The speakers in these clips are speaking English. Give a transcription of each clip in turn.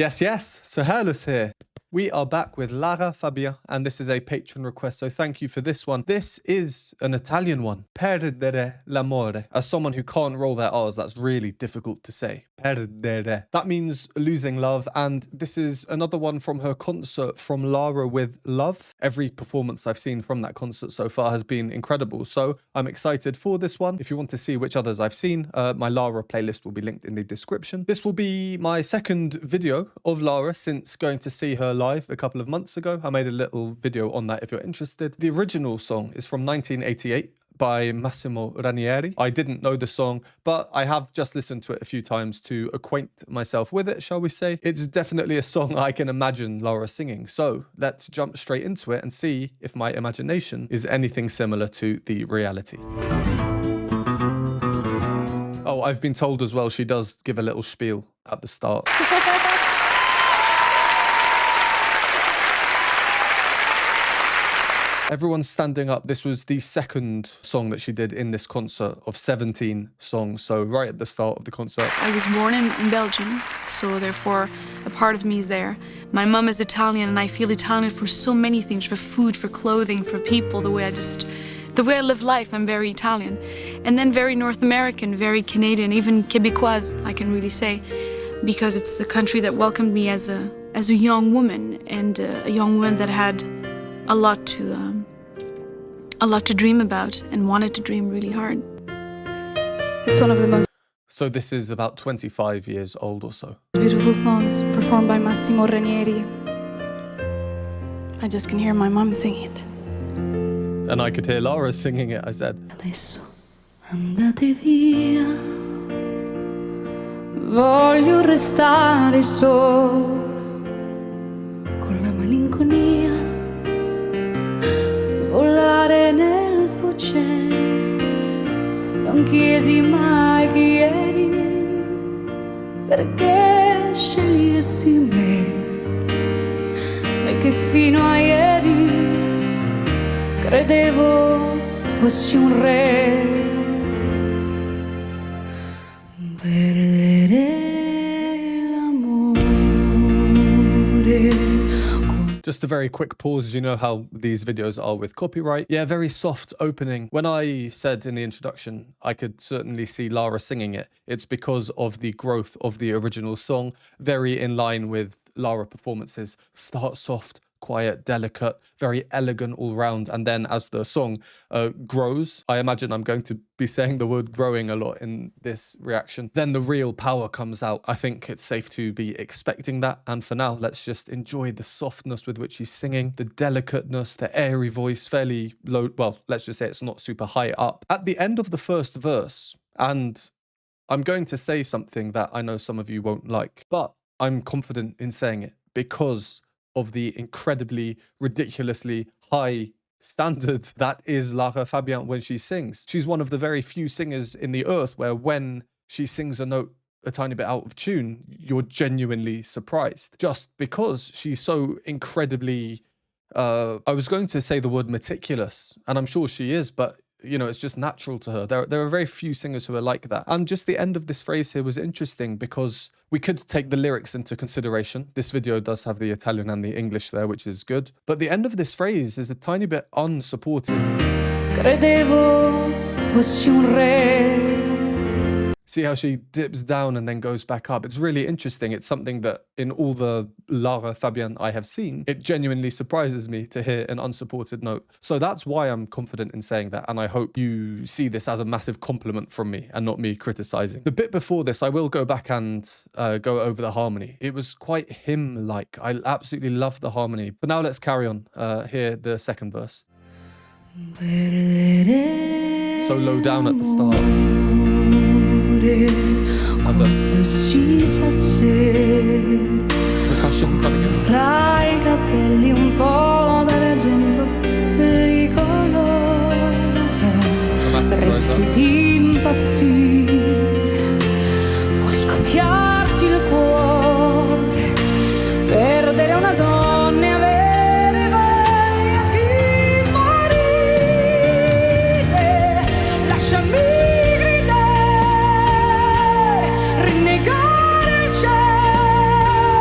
Yes, yes. So Hairless here. We are back with Lara Fabian, and this is a patron request, so thank you for this one. This is an Italian one. Perdere L'amore. As someone who can't roll their R's, that's really difficult to say. Perdere. That means losing love, and this is another one from her concert From Lara with Love. Every performance I've seen from that concert so far has been incredible, so I'm excited for this one. If you want to see which others I've seen, my Lara playlist will be linked in the description. This will be my second video of Lara since going to see her live a couple of months ago. I made a little video on that if you're interested. The original song is from 1988 by Massimo Ranieri. I didn't know the song, but I have just listened to it a few times to acquaint myself with it, shall we say. It's definitely a song I can imagine Lara singing. So let's jump straight into it and see if my imagination is anything similar to the reality. Oh, I've been told as well she does give a little spiel at the start. Everyone's standing up. This was the second song that she did in this concert of 17 songs, so right at the start of the concert. I was born in Belgium, so therefore a part of me is there. My mum is Italian, and I feel Italian for so many things, for food, for clothing, for people, the way I live life, I'm very Italian. And then very North American, very Canadian, even Quebecoise, I can really say, because it's the country that welcomed me as a young woman, and a young woman that had a lot to dream about and wanted to dream really hard. It's one of the most So this is about 25 years old or so. beautiful songs performed by Massimo Ranieri. I just can hear my mom sing it. And I could hear Lara singing it, I said. Adesso andate via, voglio restare solo con la malinconia, volare nel suo cielo. Non chiesi mai chi eri, perché scegliesti me, e che fino a ieri credevo fossi un re. Perdere l'amore. Just a very quick pause. You know how these videos are with copyright? Yeah, very soft opening. When I said in the introduction, I could certainly see Lara singing it, it's because of the growth of the original song, very in line with Lara performances. Start soft, quiet, delicate, very elegant all round, and then as the song grows, I imagine I'm going to be saying the word growing a lot in this reaction, then the real power comes out. I think it's safe to be expecting that, and for now let's just enjoy the softness with which she's singing, the delicateness, the airy voice, fairly low, well, let's just say it's not super high up. At the end of the first verse, and I'm going to say something that I know some of you won't like, but I'm confident in saying it because of the incredibly, ridiculously high standard that is Lara Fabian when she sings. She's one of the very few singers in the earth where when she sings a note a tiny bit out of tune, you're genuinely surprised. Just because she's so incredibly, I was going to say the word meticulous, and I'm sure she is, but you know, it's just natural to her. There are very few singers who are like that. And just the end of this phrase here was interesting because we could take the lyrics into consideration. This video does have the Italian and the English there, which is good. But the end of this phrase is a tiny bit unsupported. Credevo fossi un re. See how she dips down and then goes back up. It's really interesting. It's something that in all the Lara Fabian I have seen, it genuinely surprises me to hear an unsupported note. So that's why I'm confident in saying that. And I hope you see this as a massive compliment from me and not me criticizing. The bit before this, I will go back and go over the harmony. It was quite hymn-like. I absolutely love the harmony. But now let's carry on. Hear the second verse. So low down at the start. Quando si fa sera, Percussion coming in. fra i capelli un po' d'argento li colora, resti di impazzire, può scoppiarti il cuore, perdere una donna e avere voglia di morire, lasciami gridare, rinnegare il cielo,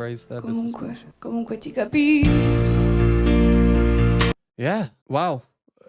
phrase there. Comunque ti capisco. Yeah, wow.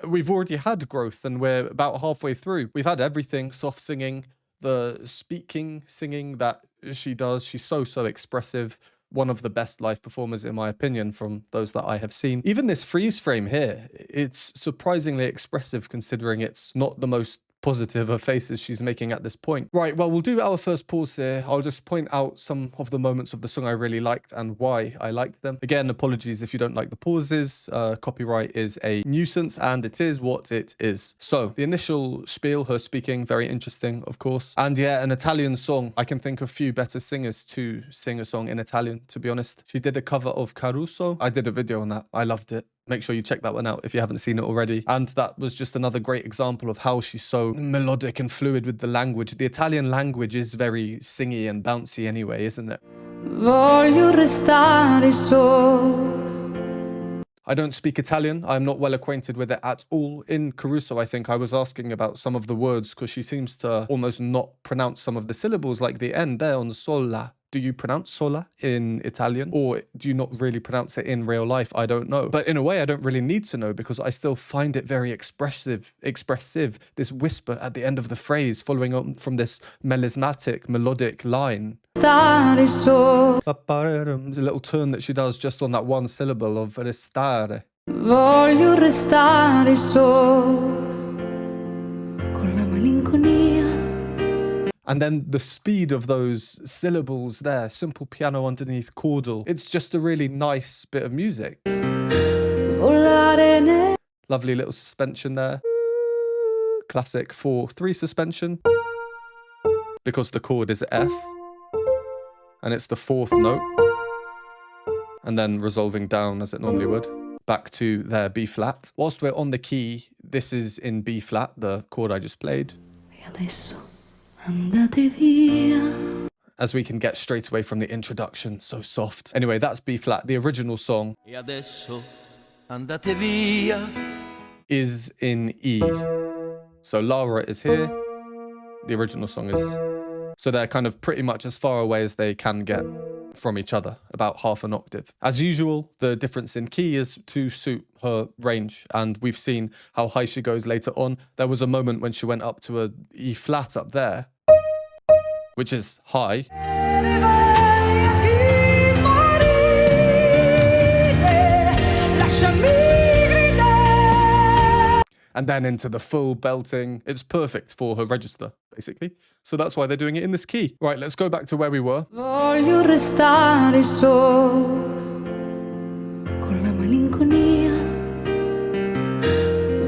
We've already had growth and we're about halfway through. We've had everything, soft singing, the speaking, singing that she does. She's so expressive. One of the best live performers, in my opinion, from those that I have seen. Even this freeze frame here, it's surprisingly expressive considering it's not the most positive of faces she's making at this point. Right, well, we'll do our first pause here. I'll just point out some of the moments of the song I really liked and why I liked them. Again, apologies if you don't like the pauses. Copyright is a nuisance and it is what it is. So the initial spiel, her speaking, very interesting, of course. And yeah, an Italian song. I can think of few better singers to sing a song in Italian, to be honest. She did a cover of Caruso. I did a video on that. I loved it. Make sure you check that one out if you haven't seen it already. And that was just another great example of how she's so melodic and fluid with the language. The Italian language is very singy and bouncy anyway, isn't it? Voglio restare solo. I don't speak Italian. I'm not well acquainted with it at all. In Caruso, I think I was asking about some of the words because she seems to almost not pronounce some of the syllables, like the end there on sola. Do you pronounce sola in Italian, or do you not really pronounce it in real life? I don't know. But in a way, I don't really need to know because I still find it very expressive, this whisper at the end of the phrase following on from this melismatic, melodic line. Stare solo. The little turn that she does just on that one syllable of restare. Voglio restare solo. Con la malinconia. And then the speed of those syllables there, simple piano underneath, chordal. It's just a really nice bit of music. Lovely little suspension there. Classic 4/3 suspension. Because the chord is F. And it's the fourth note. And then resolving down as it normally would. Back to their B flat. Whilst we're on the key, this is in B flat, the chord I just played. Andate via. As we can get straight away from the introduction, so soft. Anyway, that's B flat. The original song E adesso andate via. is in E. So Lara is here. The original song is. So they're kind of pretty much as far away as they can get from each other, about half an octave. As usual, the difference in key is to suit her range, and we've seen how high she goes later on. There was a moment when she went up to a E flat up there, which is high. And then into the full belting. It's perfect for her register, basically. So that's why they're doing it in this key. Right, let's go back to where we were. Voglio restare solo. Con la malinconia.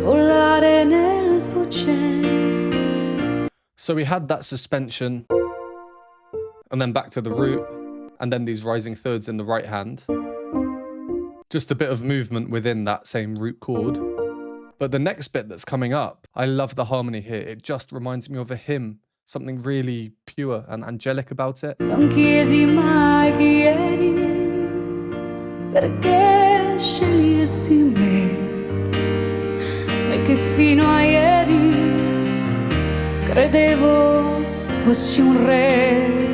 Volare nel suo cielo. So we had that suspension, and then back to the root, and then these rising thirds in the right hand. Just a bit of movement within that same root chord. But the next bit that's coming up, I love the harmony here. It just reminds me of a hymn, something really pure and angelic about it. Non chiesi mai chi eri, perché scegliesti me, e che fino a ieri credevo fossi un re.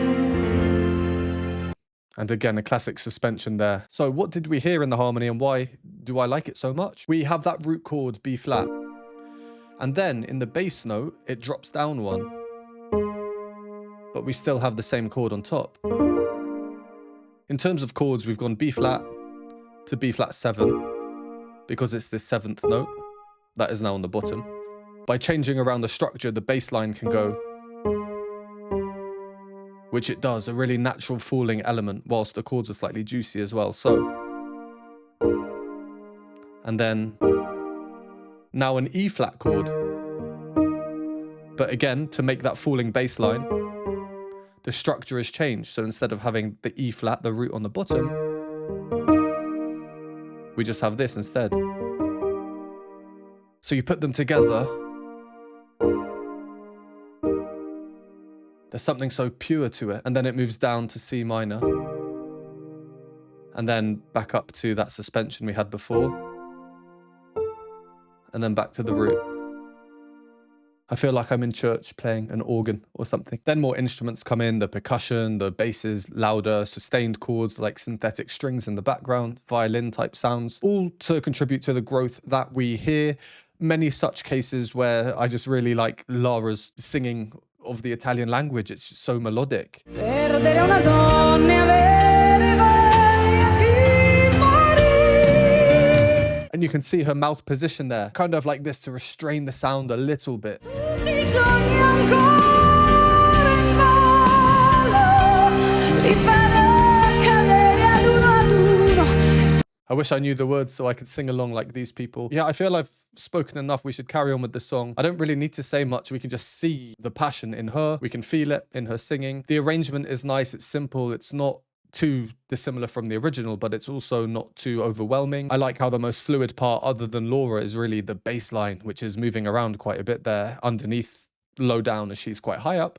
And again, a classic suspension there. So what did we hear in the harmony and why do I like it so much? We have that root chord B flat. And then in the bass note, it drops down one. But we still have the same chord on top. In terms of chords, we've gone B flat to B flat 7 because it's this 7th note that is now on the bottom. By changing around the structure, the bass line can go, which it does, a really natural falling element, whilst the chords are slightly juicy as well. So, and then now an E flat chord. But again, to make that falling bass line, the structure has changed. So instead of having the E flat, the root on the bottom, we just have this instead. So you put them together, there's something so pure to it. And then it moves down to C minor. And then back up to that suspension we had before. And then back to the root. I feel like I'm in church playing an organ or something. Then more instruments come in, the percussion, the basses, louder, sustained chords like synthetic strings in the background, violin type sounds, all to contribute to the growth that we hear. Many such cases where I just really like Lara's singing of the Italian language. It's just so melodic. Perdere una donna e avere voglia di morire. And you can see her mouth position there, kind of like this to restrain the sound a little bit. Tutti i sogni ancora in ballo, li farò cadere ad uno. I wish I knew the words so I could sing along like these people. Yeah, I feel I've spoken enough. We should carry on with the song. I don't really need to say much. We can just see the passion in her. We can feel it in her singing. The arrangement is nice. It's simple. It's not too dissimilar from the original, but it's also not too overwhelming. I like how the most fluid part, other than Lara, is really the bass line, which is moving around quite a bit there underneath, low down as she's quite high up.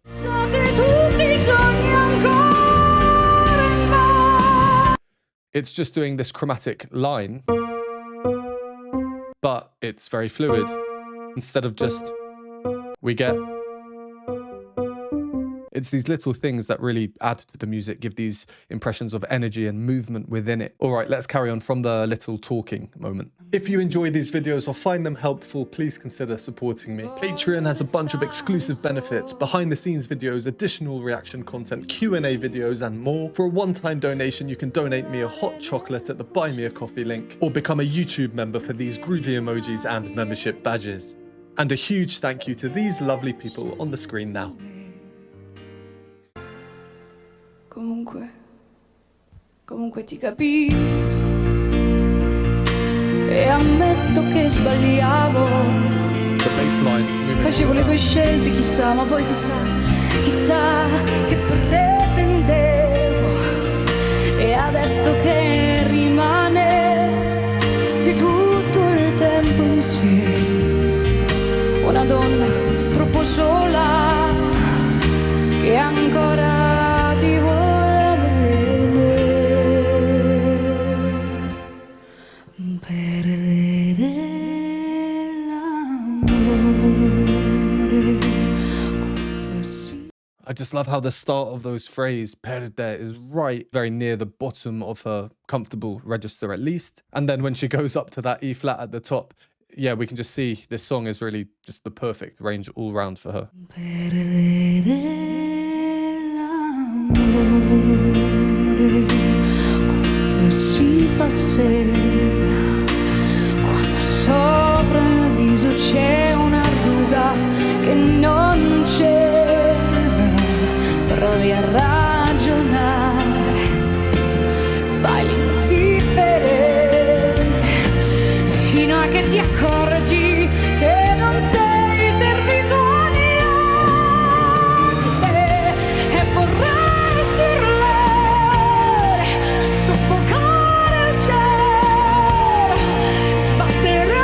It's just doing this chromatic line, but it's very fluid. Instead of just, we get... It's these little things that really add to the music, give these impressions of energy and movement within it. All right, let's carry on from the little talking moment. If you enjoy these videos or find them helpful, please consider supporting me. Patreon has a bunch of exclusive benefits, behind the scenes videos, additional reaction content, Q&A videos, and more. For a one-time donation, you can donate me a hot chocolate at the Buy Me a Coffee link, or become a YouTube member for these groovy emojis and membership badges. And a huge thank you to these lovely people on the screen now. Comunque ti capisco e ammetto che sbagliavo. The bass line moving. Facevo le tue scelte, chissà, ma poi chissà che pretendevo. E adesso che rimane di tutto il tempo insieme, una donna troppo sola che ancora ti vuole. I just love how the start of those phrases, Perdere, is right very near the bottom of her comfortable register at least. And then when she goes up to that E flat at the top, yeah, we can just see this song is really just the perfect range all round for her. Perdere l'amore, come si fa sera, quando sopra il mio viso c'è una ruga che non c'era. Provi a ragionare, fai l'indifferente, fino a che ti accorgi che non sei servito a niente. E vorresti urlare, soffocare il cielo, sbattere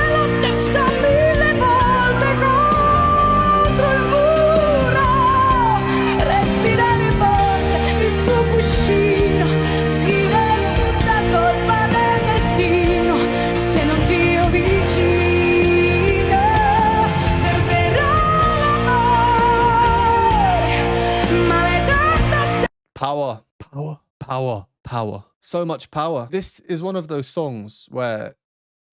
la testa 1000 volte contro il muro, respirare forte il suo cuscino, dire tutta colpa del destino. Se non ti ho vicino, perderò l'amore, maledetta. Power, power, power, power. So much power. This is one of those songs where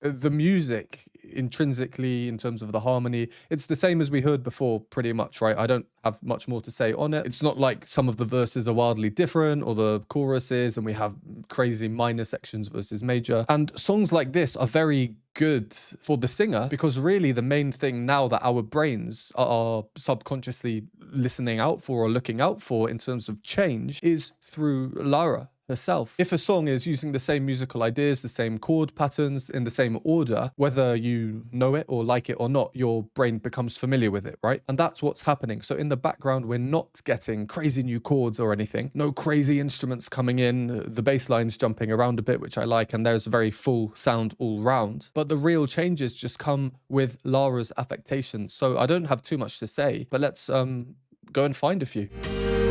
the music intrinsically, in terms of the harmony, it's the same as we heard before pretty much, right? I don't have much more to say on it. It's not like some of the verses are wildly different or the choruses and we have crazy minor sections versus major. And songs like this are very good for the singer because really the main thing now that our brains are subconsciously listening out for or looking out for in terms of change is through Lara herself. If a song is using the same musical ideas, the same chord patterns in the same order, whether you know it or like it or not, your brain becomes familiar with it, right? And that's what's happening. So in the background, we're not getting crazy new chords or anything. No crazy instruments coming in. The bass line's jumping around a bit, which I like, and there's a very full sound all round. But the real changes just come with Lara's affectations. So I don't have too much to say, but let's go and find a few.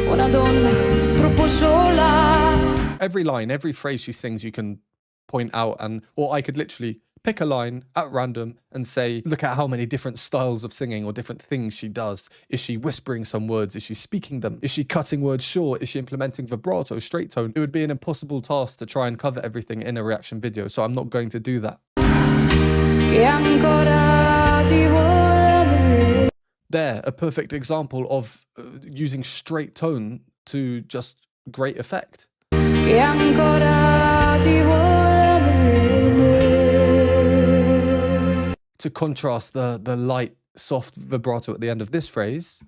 Una donna troppo sola. Every line, every phrase she sings, you can point out, or I could literally pick a line at random and say, look at how many different styles of singing or different things she does. Is she whispering some words? Is she speaking them? Is she cutting words short? Is she implementing vibrato, straight tone? It would be an impossible task to try and cover everything in a reaction video, so I'm not going to do that. There, a perfect example of using straight tone to just great effect. To contrast the light, soft vibrato at the end of this phrase.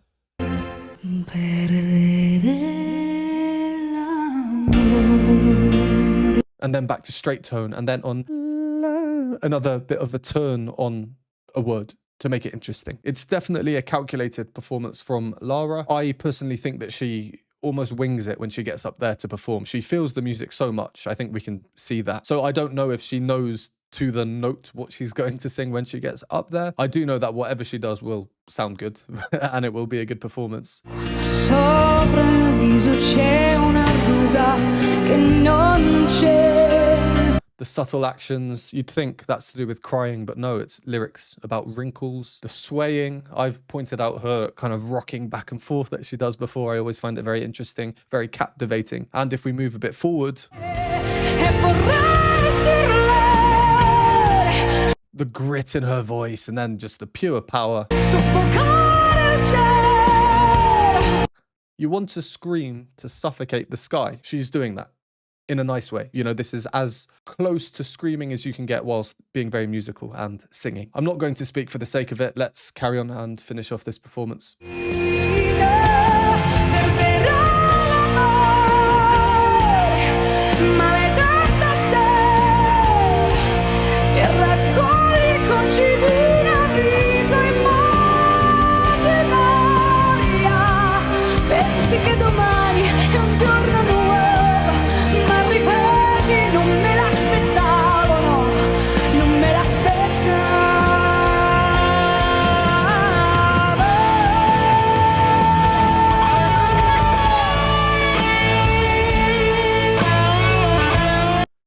And then back to straight tone, and then on another bit of a turn on a word to make it interesting. It's definitely a calculated performance from Lara. I personally think that she almost wings it when she gets up there to perform. She feels the music so much. I think we can see that. So I don't know if she knows to the note what she's going to sing when she gets up there. I do know that whatever she does will sound good and it will be a good performance. The subtle actions, you'd think that's to do with crying, but no, it's lyrics about wrinkles. The swaying, I've pointed out her kind of rocking back and forth that she does before. I always find it very interesting, very captivating. And if we move a bit forward, the grit in her voice, and then just the pure power. You want to scream to suffocate the sky. She's doing that in a nice way. You know, this is as close to screaming as you can get whilst being very musical and singing. I'm not going to speak for the sake of it. Let's carry on and finish off this performance.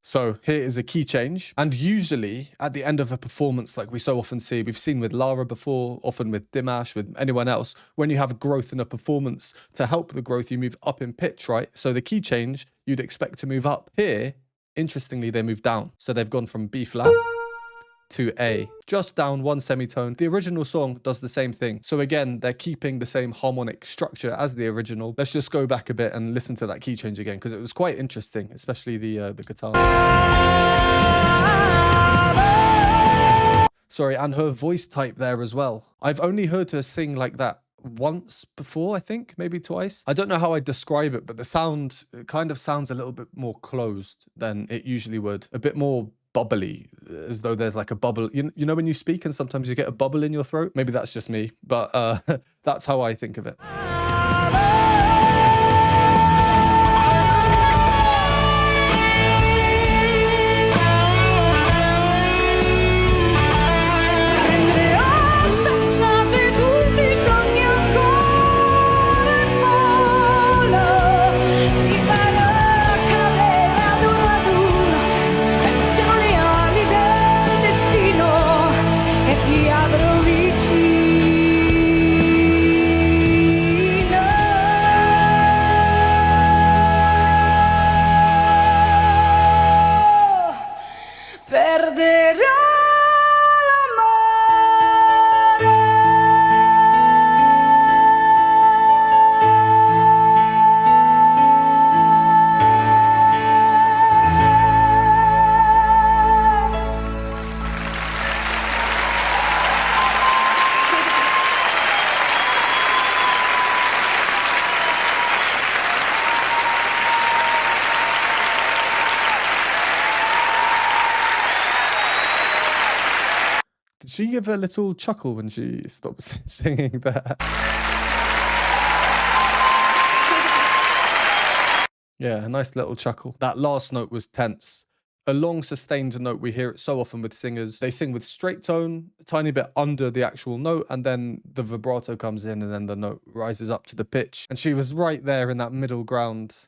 So here is a key change. And usually at the end of a performance, like we so often see, we've seen with Lara before, often with Dimash, with anyone else, when you have growth in a performance, to help the growth, you move up in pitch, right? So the key change, you'd expect to move up. Here, interestingly, they move down. So they've gone from B flat to A, just down one semitone. The original song does the same thing. So again, they're keeping the same harmonic structure as the original. Let's just go back a bit and listen to that key change again, because it was quite interesting, especially the guitar. Sorry, and her voice type there as well. I've only heard her sing like that once before, I think, maybe twice. I don't know how I describe it, but the sound kind of sounds a little bit more closed than it usually would. A bit more bubbly, as though there's like a bubble. You know when you speak and sometimes you get a bubble in your throat? Maybe that's just me, but that's how I think of it. Did she give a little chuckle when she stopped singing there? Yeah, a nice little chuckle. That last note was tense. A long sustained note, we hear it so often with singers. They sing with straight tone, a tiny bit under the actual note, and then the vibrato comes in and then the note rises up to the pitch. And she was right there in that middle ground.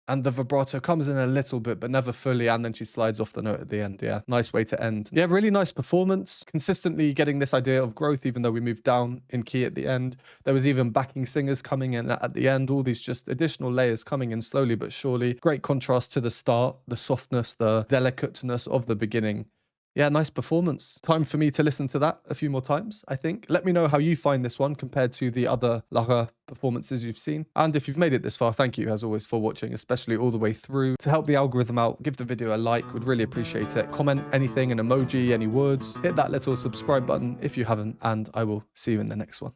And the vibrato comes in a little bit, but never fully. And then she slides off the note at the end. Yeah, nice way to end. Yeah, really nice performance. Consistently getting this idea of growth, even though we moved down in key at the end. There was even backing singers coming in at the end. All these just additional layers coming in slowly but surely. Great contrast to the start, the softness, the delicateness of the beginning. Yeah, nice performance. Time for me to listen to that a few more times, I think. Let me know how you find this one compared to the other Lara performances you've seen. And if you've made it this far, thank you as always for watching, especially all the way through. To help the algorithm out, give the video a like, would really appreciate it. Comment anything, an emoji, any words. Hit that little subscribe button if you haven't, and I will see you in the next one.